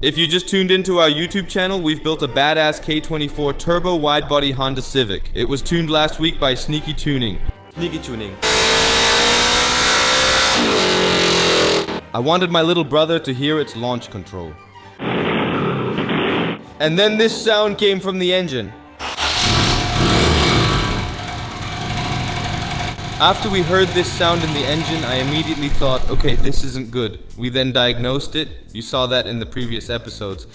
If you just tuned into our YouTube channel, we've built a badass K24 turbo wide-body Honda Civic. It was tuned last week by Sneaky Tuning. I wanted my little brother to hear its launch control. And then this sound came from the engine. After we heard this sound in the engine, I immediately thought, okay, this isn't good. We then diagnosed it. You saw that in the previous episodes.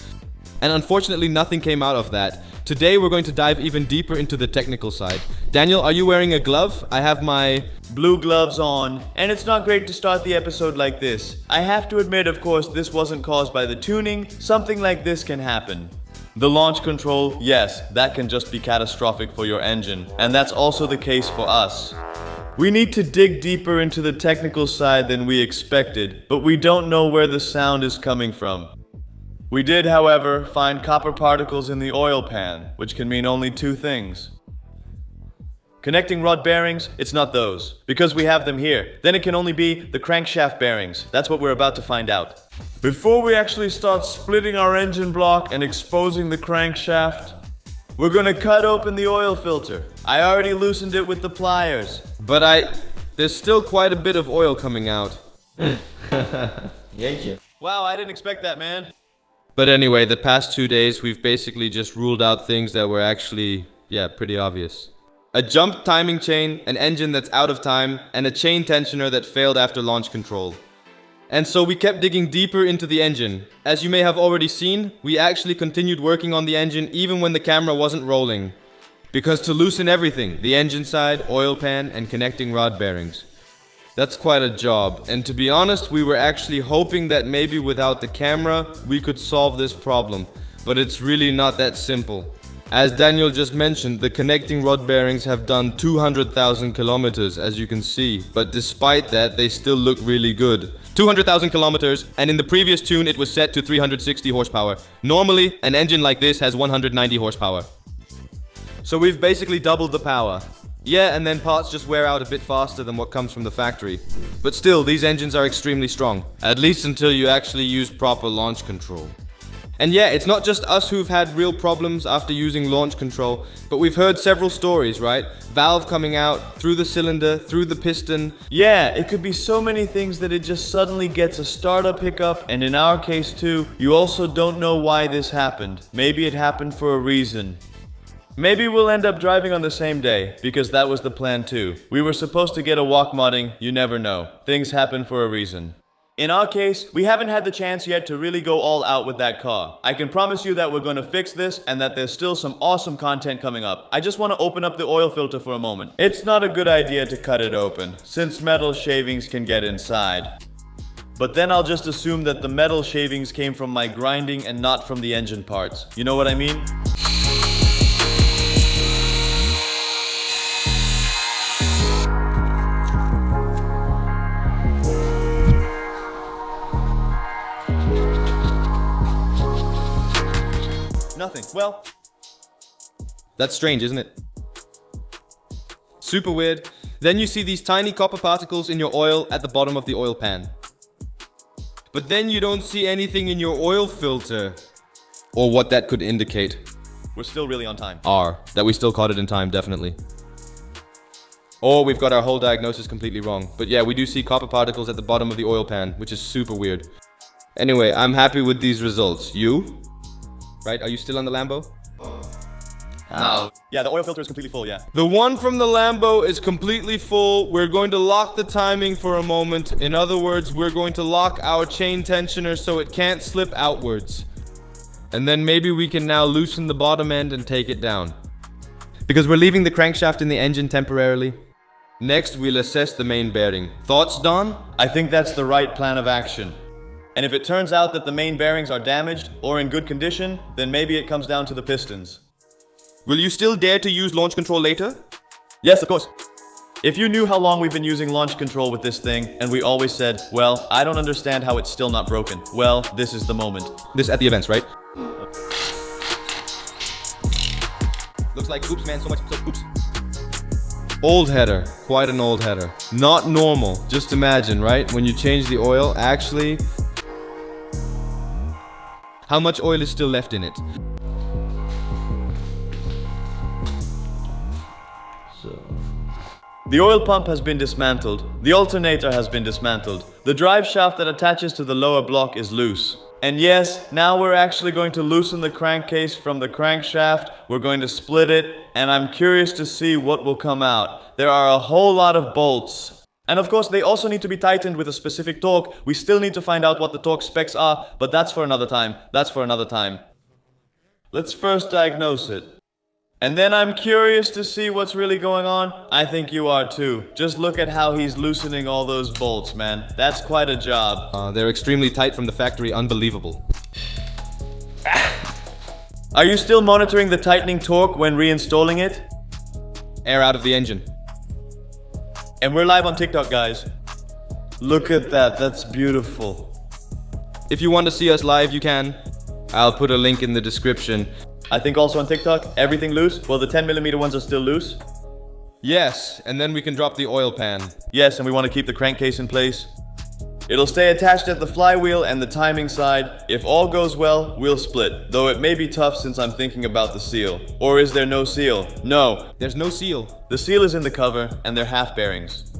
And unfortunately, nothing came out of that. Today, we're going to dive even deeper into the technical side. Daniel, are you wearing a glove? I have my blue gloves on, and it's not great to start the episode like this. I have to admit, of course, this wasn't caused by the tuning. Something like this can happen. The launch control, yes, that can just be catastrophic for your engine. And that's also the case for us. We need to dig deeper into the technical side than we expected, but we don't know where the sound is coming from. We did, however, find copper particles in the oil pan, which can mean only two things. Connecting rod bearings, it's not those, because we have them here. Then it can only be the crankshaft bearings. That's what we're about to find out. Before we actually start splitting our engine block and exposing the crankshaft, we're gonna cut open the oil filter. I already loosened it with the pliers. But there's still quite a bit of oil coming out. Thank you. Wow, I didn't expect that, man. But anyway, the past 2 days, we've basically just ruled out things that were actually, pretty obvious. A jump timing chain, an engine that's out of time, and a chain tensioner that failed after launch control. And so we kept digging deeper into the engine. As you may have already seen, we actually continued working on the engine even when the camera wasn't rolling. Because to loosen everything, the engine side, oil pan, and connecting rod bearings. That's quite a job, and to be honest, we were actually hoping that maybe without the camera, we could solve this problem. But it's really not that simple. As Daniel just mentioned, the connecting rod bearings have done 200,000 kilometers, as you can see. But despite that, they still look really good. 200,000 kilometers, and in the previous tune, it was set to 360 horsepower. Normally, an engine like this has 190 horsepower. So we've basically doubled the power. Yeah, and then parts just wear out a bit faster than what comes from the factory. But still, these engines are extremely strong. At least until you actually use proper launch control. And yeah, it's not just us who've had real problems after using launch control, but we've heard several stories, right? Valve coming out, through the cylinder, through the piston. Yeah, it could be so many things that it just suddenly gets a startup hiccup, and in our case too, you also don't know why this happened. Maybe it happened for a reason. Maybe we'll end up driving on the same day, because that was the plan too. We were supposed to get a walk modding, you never know. Things happen for a reason. In our case, we haven't had the chance yet to really go all out with that car. I can promise you that we're going to fix this and that there's still some awesome content coming up. I just want to open up the oil filter for a moment. It's not a good idea to cut it open, since metal shavings can get inside. But then I'll just assume that the metal shavings came from my grinding and not from the engine parts. You know what I mean? Nothing. Well, that's strange, isn't it? Super weird. Then you see these tiny copper particles in your oil at the bottom of the oil pan. But then you don't see anything in your oil filter. Or what that could indicate. We're still really on time. That we still caught it in time, definitely. Or we've got our whole diagnosis completely wrong. But yeah, we do see copper particles at the bottom of the oil pan, which is super weird. Anyway, I'm happy with these results. You? Right? Are you still on the Lambo? No. Yeah, the oil filter is completely full, yeah. The one from the Lambo is completely full. We're going to lock the timing for a moment. In other words, we're going to lock our chain tensioner so it can't slip outwards. And then maybe we can now loosen the bottom end and take it down. Because we're leaving the crankshaft in the engine temporarily. Next, we'll assess the main bearing. Thoughts, Don? I think that's the right plan of action. And if it turns out that the main bearings are damaged or in good condition, then maybe it comes down to the pistons. Will you still dare to use launch control later? Yes, of course. If you knew how long we've been using launch control with this thing, and we always said, well, I don't understand how it's still not broken. Well, this is the moment. This at the events, right? Looks like oops, man, so much, so oops. Old header, quite an old header. Not normal, just imagine, right? When you change the oil, actually, How much oil is still left in it? The oil pump has been dismantled. The alternator has been dismantled. The drive shaft that attaches to the lower block is loose. And yes, now we're actually going to loosen the crankcase from the crankshaft. We're going to split it, and I'm curious to see what will come out. There are a whole lot of bolts. And of course, they also need to be tightened with a specific torque. We still need to find out what the torque specs are, but that's for another time. That's for another time. Let's first diagnose it. And then I'm curious to see what's really going on. I think you are too. Just look at how he's loosening all those bolts, man. That's quite a job. They're extremely tight from the factory, unbelievable. Are you still monitoring the tightening torque when reinstalling it? Air out of the engine. And we're live on TikTok, guys. Look at that, that's beautiful. If you want to see us live, you can. I'll put a link in the description. I think also on TikTok, everything loose? Well, the 10mm ones are still loose? Yes, and then we can drop the oil pan. Yes, and we want to keep the crankcase in place. It'll stay attached at the flywheel and the timing side. If all goes well, we'll split. Though it may be tough since I'm thinking about the seal. Or is there no seal? No. There's no seal. The seal is in the cover, and they're half bearings.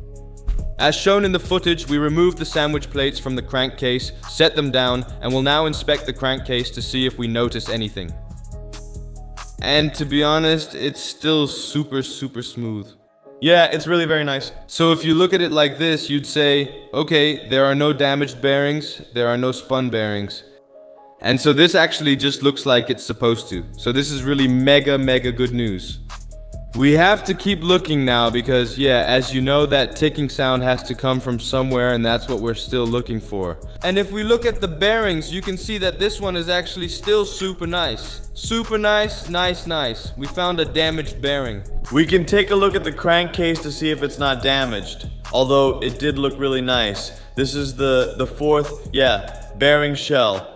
As shown in the footage, we removed the sandwich plates from the crankcase, set them down, and will now inspect the crankcase to see if we notice anything. And to be honest, it's still super smooth. Yeah, it's really very nice. So if you look at it like this, you'd say, okay, there are no damaged bearings, there are no spun bearings. And so this actually just looks like it's supposed to. So this is really mega good news. We have to keep looking now because, yeah, as you know, that ticking sound has to come from somewhere, and that's what we're still looking for. And if we look at the bearings, you can see that this one is actually still super nice. Super nice. We found a damaged bearing. We can take a look at the crankcase to see if it's not damaged. Although it did look really nice. This is the fourth, bearing shell.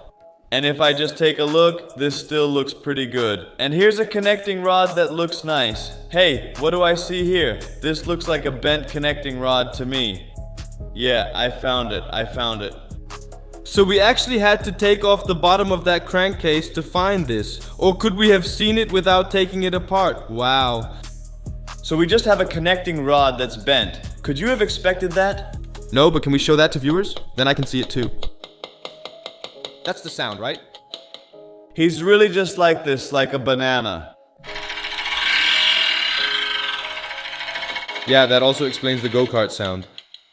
And if I just take a look, this still looks pretty good. And here's a connecting rod that looks nice. Hey, what do I see here? This looks like a bent connecting rod to me. Yeah, I found it. So we actually had to take off the bottom of that crankcase to find this. Or could we have seen it without taking it apart? Wow. So we just have a connecting rod that's bent. Could you have expected that? No, but can we show that to viewers? Then I can see it too. That's the sound, right? He's really just like this, like a banana. Yeah, that also explains the go-kart sound.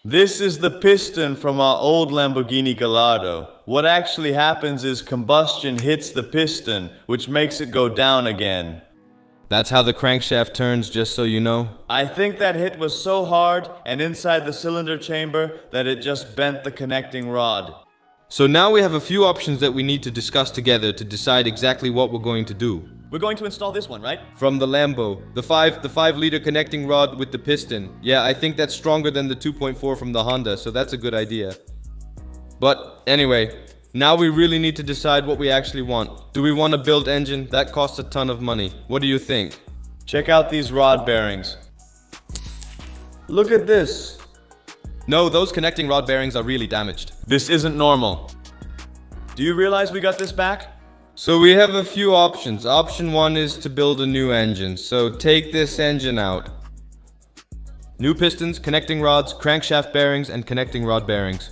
This is the piston from our old Lamborghini Gallardo. What actually happens is combustion hits the piston, which makes it go down again. That's how the crankshaft turns, just so you know. I think that hit was so hard and inside the cylinder chamber that it just bent the connecting rod. So now we have a few options that we need to discuss together to decide exactly what we're going to do. We're going to install this one, right? From the Lambo, the 5-liter connecting rod with the piston. Yeah, I think that's stronger than the 2.4 from the Honda, so that's a good idea. But anyway, now we really need to decide what we actually want. Do we want a built engine? That costs a ton of money. What do you think? Check out these rod bearings. Look at this. No, those connecting rod bearings are really damaged. This isn't normal. Do you realize we got this back? So we have a few options. Option 1 is to build a new engine. So take this engine out. New pistons, connecting rods, crankshaft bearings, and connecting rod bearings.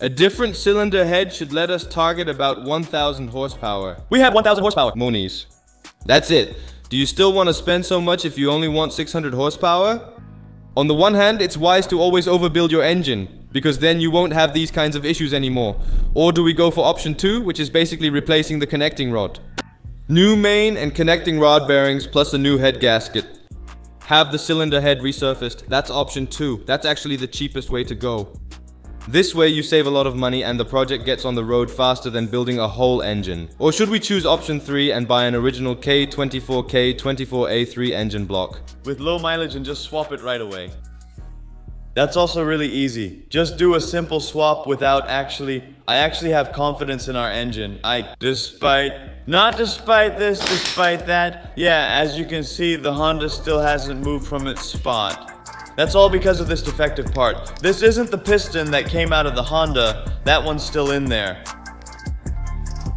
A different cylinder head should let us target about 1,000 horsepower. We have 1,000 horsepower. Monies. That's it. Do you still want to spend so much if you only want 600 horsepower? On the one hand, it's wise to always overbuild your engine, because then you won't have these kinds of issues anymore. Or do we go for option 2, which is basically replacing the connecting rod? New main and connecting rod bearings plus a new head gasket. Have the cylinder head resurfaced. That's option 2. That's actually the cheapest way to go. This way you save a lot of money and the project gets on the road faster than building a whole engine. Or should we choose option 3 and buy an original K24 K24A3 engine block? With low mileage and just swap it right away. That's also really easy. Just do a simple swap without I actually have confidence in our engine. Despite that, yeah, as you can see, the Honda still hasn't moved from its spot. That's all because of this defective part. This isn't the piston that came out of the Honda. That one's still in there.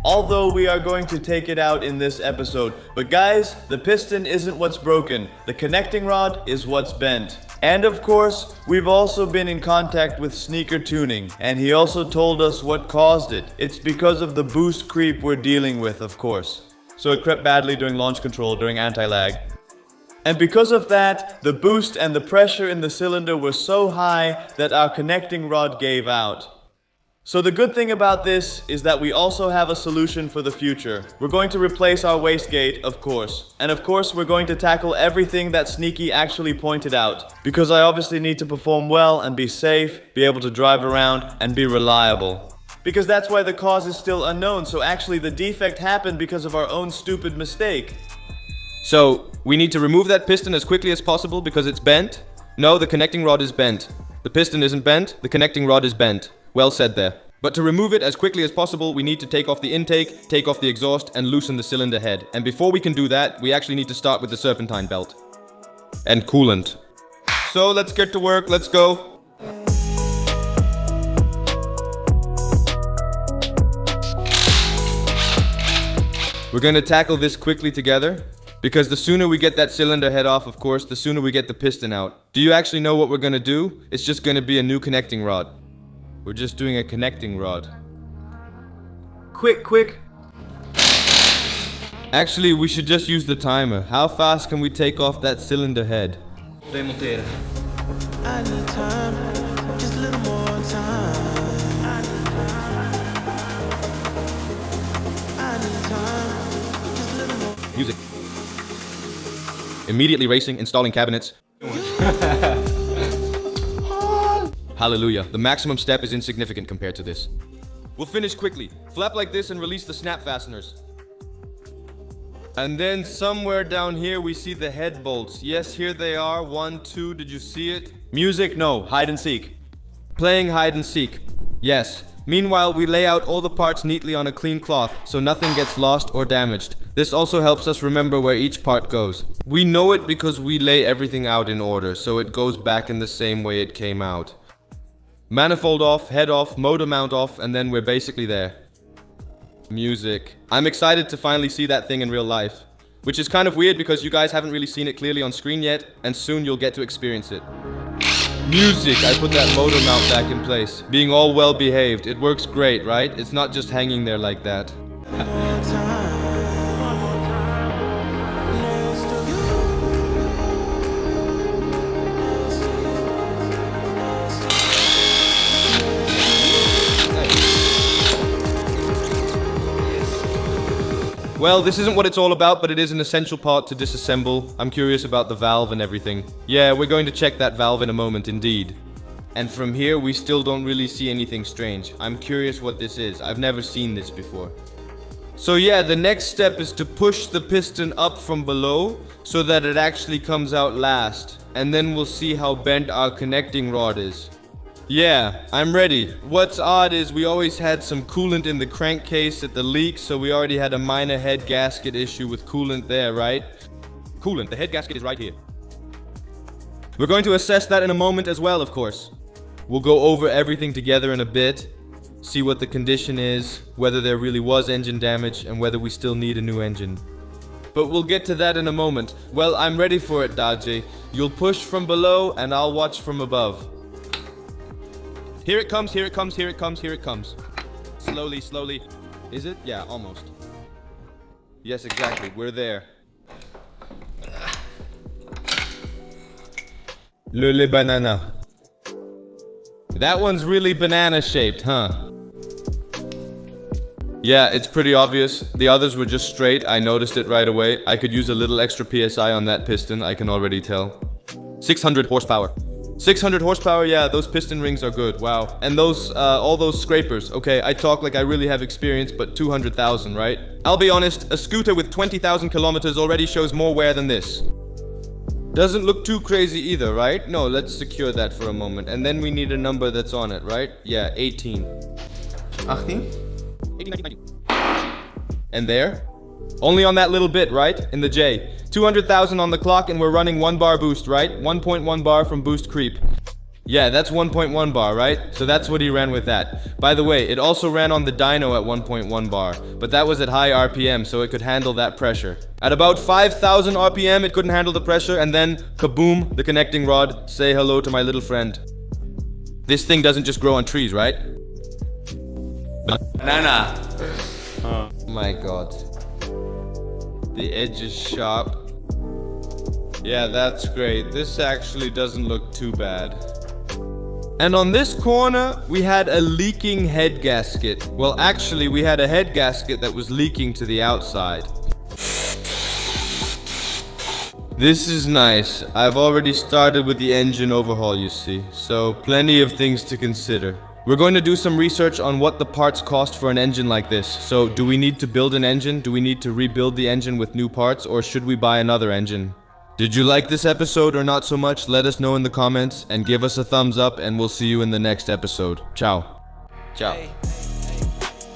although we are going to take it out in this episode. But guys, the piston isn't what's broken. The connecting rod is what's bent. And of course, we've also been in contact with Sneaker Tuning, and he also told us what caused it. It's because of the boost creep we're dealing with, of course. So it crept badly during launch control, during anti-lag. And because of that, the boost and the pressure in the cylinder were so high that our connecting rod gave out. So the good thing about this is that we also have a solution for the future. We're going to replace our wastegate, of course. And of course, we're going to tackle everything that Sneaky actually pointed out. Because I obviously need to perform well and be safe, be able to drive around, and be reliable. Because that's why the cause is still unknown, so actually the defect happened because of our own stupid mistake. So, we need to remove that piston as quickly as possible because it's bent? No, the connecting rod is bent. The piston isn't bent, the connecting rod is bent. Well said there. But to remove it as quickly as possible, we need to take off the intake, take off the exhaust, and loosen the cylinder head. And before we can do that, we actually need to start with the serpentine belt. And coolant. So, let's get to work, let's go. We're gonna tackle this quickly together. Because the sooner we get that cylinder head off, of course, the sooner we get the piston out. Do you actually know what we're gonna do? It's just gonna be a new connecting rod. We're just doing a connecting rod. Quick. Actually, we should just use the timer. How fast can we take off that cylinder head? Demonteren. I need time, just a little more time. I need time, just a little more. Music. Immediately racing, installing cabinets. Hallelujah. The maximum step is insignificant compared to this. We'll finish quickly. Flap like this and release the snap fasteners. And then somewhere down here we see the head bolts. Yes, here they are. 1, 2, did you see it? Music, no. Hide and seek. Playing hide and seek. Yes. Meanwhile, we lay out all the parts neatly on a clean cloth, so nothing gets lost or damaged. This also helps us remember where each part goes. We know it because we lay everything out in order, so it goes back in the same way it came out. Manifold off, head off, motor mount off, and then we're basically there. Music. I'm excited to finally see that thing in real life. Which is kind of weird because you guys haven't really seen it clearly on screen yet, and soon you'll get to experience it. Music! I put that motor mount back in place. Being all well behaved. It works great, right? It's not just hanging there like that. Well, this isn't what it's all about, but it is an essential part to disassemble. I'm curious about the valve and everything. Yeah, we're going to check that valve in a moment, indeed. And from here, we still don't really see anything strange. I'm curious what this is. I've never seen this before. So yeah, the next step is to push the piston up from below so that it actually comes out last. And then we'll see how bent our connecting rod is. Yeah, I'm ready. What's odd is we always had some coolant in the crankcase at the leak, so we already had a minor head gasket issue with coolant there, right? Coolant, the head gasket is right here. We're going to assess that in a moment as well, of course. We'll go over everything together in a bit, see what the condition is, whether there really was engine damage, and whether we still need a new engine. But we'll get to that in a moment. Well, I'm ready for it, Daji. You'll push from below, and I'll watch from above. Here it comes, here it comes, here it comes, here it comes. Slowly, slowly. Is it? Yeah, almost. Yes, exactly. We're there. Le banana. That one's really banana-shaped, huh? Yeah, it's pretty obvious. The others were just straight. I noticed it right away. I could use a little extra PSI on that piston, I can already tell. 600 horsepower. 600 horsepower, yeah, those piston rings are good, wow. And those, all those scrapers, okay, I talk like I really have experience, but 200,000, right? I'll be honest, a scooter with 20,000 kilometers already shows more wear than this. Doesn't look too crazy either, right? No, let's secure that for a moment. And then we need a number that's on it, right? Yeah, 18. 18? 18, 19, 19. And there? Only on that little bit, right? In the J. 200,000 on the clock and we're running 1 bar boost, right? 1.1 bar from boost creep. Yeah, that's 1.1 bar, right? So that's what he ran with that. By the way, it also ran on the dyno at 1.1 bar, but that was at high RPM, so it could handle that pressure. At about 5,000 RPM, it couldn't handle the pressure, and then kaboom, the connecting rod. Say hello to my little friend. This thing doesn't just grow on trees, right? Banana. My god. The edge is sharp. Yeah, that's great. This actually doesn't look too bad. And on this corner, we had a leaking head gasket. Well, actually, we had a head gasket that was leaking to the outside. This is nice. I've already started with the engine overhaul, you see. So, plenty of things to consider. We're going to do some research on what the parts cost for an engine like this. So, do we need to build an engine? Do we need to rebuild the engine with new parts? Or should we buy another engine? Did you like this episode or not so much? Let us know in the comments and give us a thumbs up, and we'll see you in the next episode. Ciao. Ciao.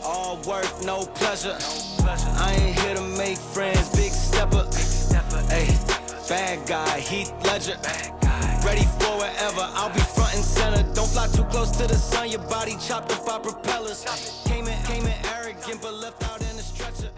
All work, no pleasure. I ain't here to make friends, big stepper. Hey, bad guy, Heath Ledger. Ready for wherever, I'll be front and center. Don't fly too close to the sun, your body chopped up by propellers. Came in arrogant, but left out in a stretcher.